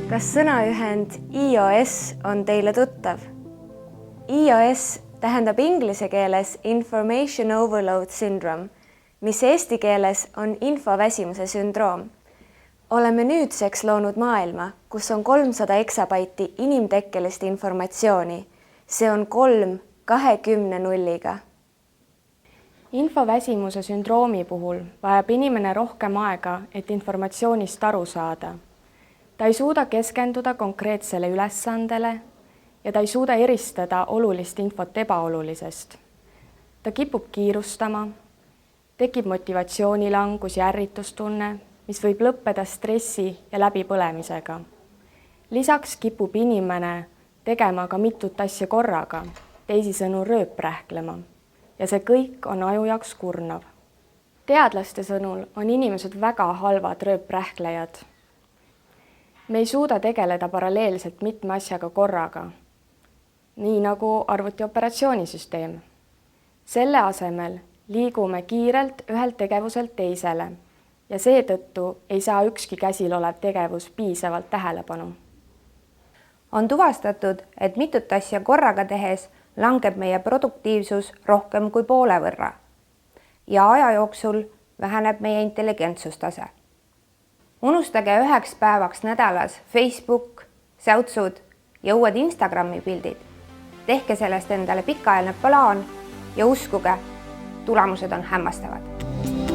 Kas sõnaühend iOS on teile tuttav? iOS tähendab inglise keeles Information Overload Syndrome, mis eesti keeles on infoväsimuse sündroom. Oleme nüüdseks loonud maailma, kus on 300 eksabaiti inimtekkelist informatsiooni. See on 3 20 nulliga. Infoväsimuse sündroomi puhul vajab inimene rohkem aega, et informatsioonist aru saada. Ta ei suuda keskenduda konkreetsele ülesandele ja ta ei suuda eristada olulist infot ebaolulisest. Ta kipub kiirustama, tekib motivatsioonilangus ja ärritustunne, mis võib lõppeda stressi ja läbipõlemisega. Lisaks kipub inimene tegema ka mitut asja korraga, teisisõnu rööprähklema, ja see kõik on aju jaoks kurnav. Teadlaste sõnul on inimesed väga halvad rööprähklejad. Me ei suuda tegeleda paralleelselt mitme asjaga korraga, nii nagu arvutiooperatsioonisüsteem. Selle asemel liigume kiirelt ühelt tegevuselt teisele ja seetõttu ei saa ükski käsil olev tegevus piisavalt tähelepanu. On tuvastatud, et mitut asja korraga tehes langeb meie produktiivsus rohkem kui poole võrra ja aja jooksul väheneb meie intelligentsustase. Unustage 1 päevaks nädalas Facebook, säutsud ja uued Instagrami pildid. Tehke sellest endale pikaajaline plaan ja uskuge, tulemused on hämmastavad.